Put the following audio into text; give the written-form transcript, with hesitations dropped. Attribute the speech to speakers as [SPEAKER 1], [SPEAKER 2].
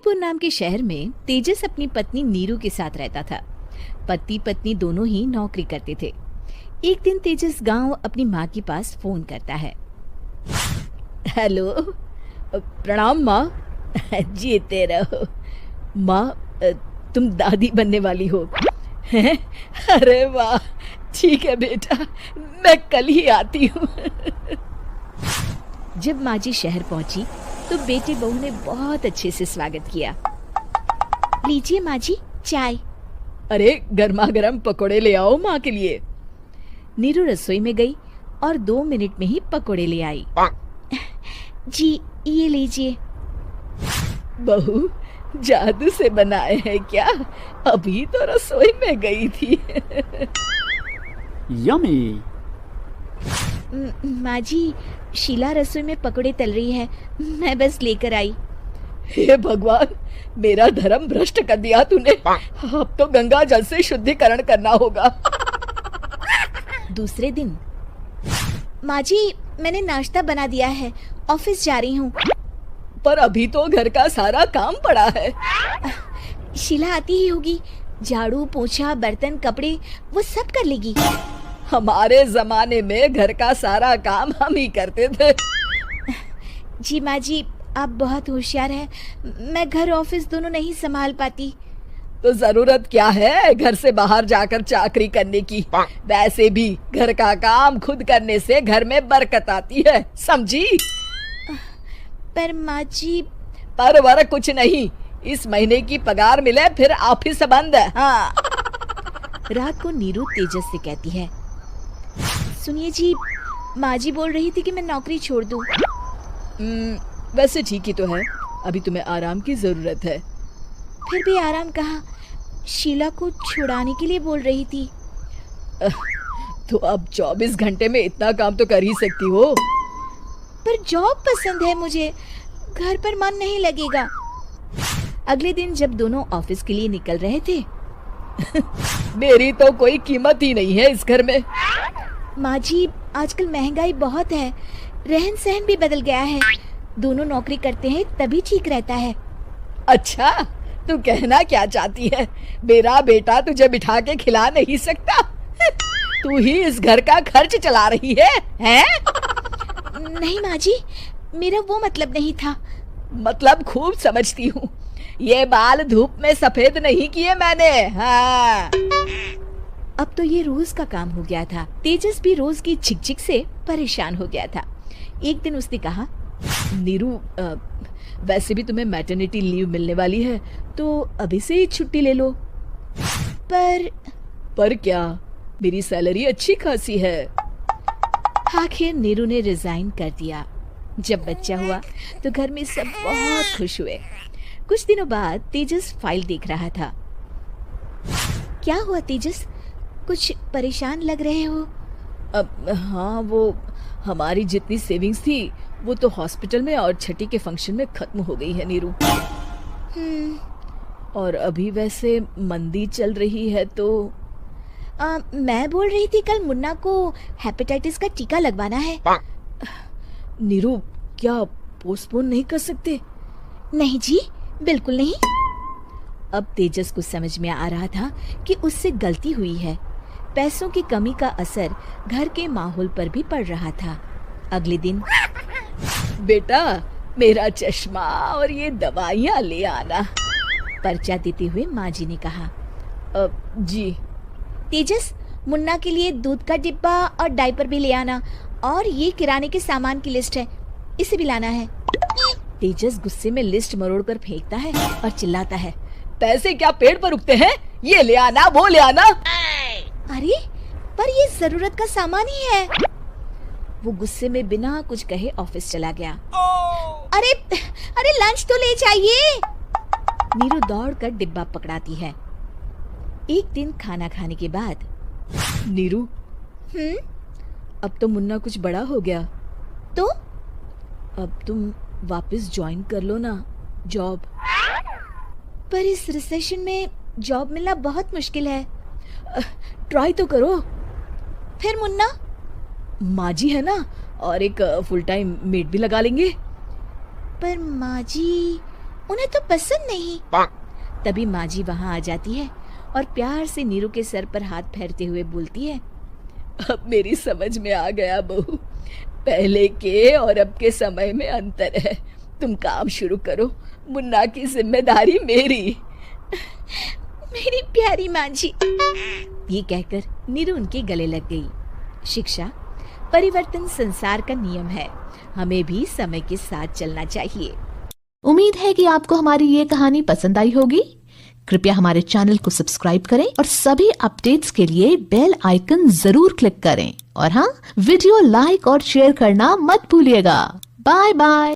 [SPEAKER 1] जयपुर नाम के शहर में तेजस अपनी पत्नी नीरू के साथ रहता था। पति पत्नी दोनों ही नौकरी करते थे। एक दिन तेजस गांव अपनी माँ के पास फोन करता है।
[SPEAKER 2] हेलो, प्रणाम माँ। जीते रहो माँ, तुम दादी बनने वाली हो हैं? अरे वाह, ठीक है बेटा, मैं कल ही आती हूँ।
[SPEAKER 1] जब माँ जी शहर पहुंची तो बेटे बहू ने बहुत अच्छे से स्वागत किया। लीजिए माँ जी चाय।
[SPEAKER 2] अरे गर्मा गर्म पकोड़े ले आओ माँ के लिए।
[SPEAKER 1] नीरू रसोई में गई और 2 मिनट में ही पकोड़े ले आई। जी ये लीजिए।
[SPEAKER 2] बहू जादू से बनाए हैं क्या? अभी तो रसोई में गई थी।
[SPEAKER 3] यम्मी।
[SPEAKER 1] माँ जी शीला रसोई में पकोड़े तल रही है, मैं बस लेकर आई।
[SPEAKER 2] हे भगवान, मेरा धर्म भ्रष्ट कर दिया तूने। अब तो गंगा जल से शुद्धिकरण करना होगा।
[SPEAKER 1] दूसरे दिन, माँ जी मैंने नाश्ता बना दिया है, ऑफिस जा रही हूँ।
[SPEAKER 2] पर अभी तो घर का सारा काम पड़ा है।
[SPEAKER 1] शीला आती ही होगी, झाड़ू पोछा बर्तन कपड़े वो सब कर लेगी।
[SPEAKER 2] हमारे जमाने में घर का सारा काम हम ही करते थे।
[SPEAKER 1] जी माँ जी आप बहुत होशियार हैं, मैं घर ऑफिस दोनों नहीं संभाल पाती।
[SPEAKER 2] तो जरूरत क्या है घर से बाहर जाकर चाकरी करने की? वैसे भी घर का काम खुद करने से घर में बरकत आती है, समझी?
[SPEAKER 1] पर माँ जी।
[SPEAKER 2] पर वर कुछ नहीं, इस महीने की पगार मिले फिर ऑफिस बंद है। हाँ।
[SPEAKER 1] रात को नीरू तेजस से कहती है, सुनिए जी, माँ जी बोल रही थी कि मैं नौकरी छोड़ दूं।
[SPEAKER 2] वैसे ठीक ही तो है, अभी तुम्हें आराम की जरूरत है।
[SPEAKER 1] फिर भी आराम कहाँ, शीला को छुड़ाने के लिए बोल रही थी।
[SPEAKER 2] तो अब 24 घंटे में इतना काम तो कर ही सकती हो।
[SPEAKER 1] पर जॉब पसंद है मुझे, घर पर मन नहीं लगेगा। अगले दिन जब दोनों ऑफिस के लिए निकल रहे थे
[SPEAKER 2] मेरी तो कोई कीमत ही नहीं है इस घर में।
[SPEAKER 1] माँ जी आजकल महंगाई बहुत है, रहन सहन भी बदल गया है, दोनों नौकरी करते हैं तभी ठीक रहता है।
[SPEAKER 2] अच्छा, तू कहना क्या चाहती है? मेरा बेटा तुझे बिठा के खिला नहीं सकता? तू ही इस घर का खर्च चला रही है, हैं?
[SPEAKER 1] नहीं माँ जी, मेरा वो मतलब नहीं था।
[SPEAKER 2] मतलब खूब समझती हूँ, ये बाल धूप में सफेद नहीं किए मैंने। हाँ।
[SPEAKER 1] अब तो ये रोज का काम हो गया था। तेजस भी रोज की झिकझिक से परेशान हो गया था। एक दिन उसने कहा,
[SPEAKER 2] नीरू, वैसे भी तुम्हें मैटरनिटी लीव मिलने वाली है, तो अभी से ही छुट्टी ले लो। पर क्या, मेरी सैलरी अच्छी खासी है।
[SPEAKER 1] आखिर नीरू ने रिजाइन कर दिया। जब बच्चा हुआ तो घर में सब बहुत खुश हुए। कुछ दिनों बाद तेजस फाइल देख रहा था। क्या हुआ तेजस, कुछ परेशान लग रहे हो?
[SPEAKER 2] हाँ, वो हमारी जितनी सेविंग्स थी वो तो हॉस्पिटल में और छठी के फंक्शन में खत्म हो गई है नीरू। और अभी वैसे मंदी चल रही है तो
[SPEAKER 1] मैं बोल रही थी कल मुन्ना को हेपेटाइटिस का टीका लगवाना है।
[SPEAKER 2] नीरू, क्या पोस्टपोन नहीं कर सकते?
[SPEAKER 1] नहीं जी, बिल्कुल नहीं।
[SPEAKER 2] अब तेजस को समझ में आ रहा था कि उससे गलती हुई है। पैसों की कमी का असर घर के माहौल पर भी पड़ रहा था। अगले दिन, बेटा मेरा चश्मा और ये दवाइयाँ ले आना,
[SPEAKER 1] पर्चा देते हुए माँ जी ने कहा।
[SPEAKER 2] जी।
[SPEAKER 1] तेजस, मुन्ना के लिए दूध का डिब्बा और डायपर भी ले आना, और ये किराने के सामान की लिस्ट है, इसे भी लाना है। तेजस गुस्से में लिस्ट मरोड़कर फेंकता है और चिल्लाता है,
[SPEAKER 2] पैसे क्या पेड़ पर उगते हैं? ये ले आना, वो ले आना।
[SPEAKER 1] अरे पर ये जरूरत का सामान ही है। वो गुस्से में बिना कुछ कहे ऑफिस चला गया। अरे अरे लंच तो ले जाइए। नीरू दौड़कर डिब्बा पकड़ाती है। एक दिन खाना खाने के बाद,
[SPEAKER 2] नीरू, अब तो मुन्ना कुछ बड़ा हो गया,
[SPEAKER 1] तो
[SPEAKER 2] अब तुम वापस ज्वाइन कर लो ना जॉब।
[SPEAKER 1] पर इस रिसेशन में जॉब मिलना बहुत मुश्किल है।
[SPEAKER 2] ट्राई तो करो।
[SPEAKER 1] फिर मुन्ना?
[SPEAKER 2] माँ जी है ना, और एक फुल टाइम मेड भी लगा लेंगे।
[SPEAKER 1] पर माँ जी, उन्हें तो पसंद नहीं।
[SPEAKER 2] तभी माँ जी वहाँ आ जाती है और प्यार से नीरू के सर पर हाथ फेरते हुए बोलती है, अब मेरी समझ में आ गया बहू, पहले के और अब के समय में अंतर है। तुम काम शुरू करो, मुन्ना की जिम्मेदारी मेरी।
[SPEAKER 1] मेरी प्यारी माँ जी।
[SPEAKER 2] ये कहकर नीरू उनके गले लग गई। शिक्षा, परिवर्तन संसार का नियम है, हमें भी समय के साथ चलना चाहिए।
[SPEAKER 3] उम्मीद है कि आपको हमारी ये कहानी पसंद आई होगी। कृपया हमारे चैनल को सब्सक्राइब करें और सभी अपडेट्स के लिए बेल आइकन जरूर क्लिक करें। और हाँ, वीडियो लाइक और शेयर करना मत भूलिएगा। Bye bye.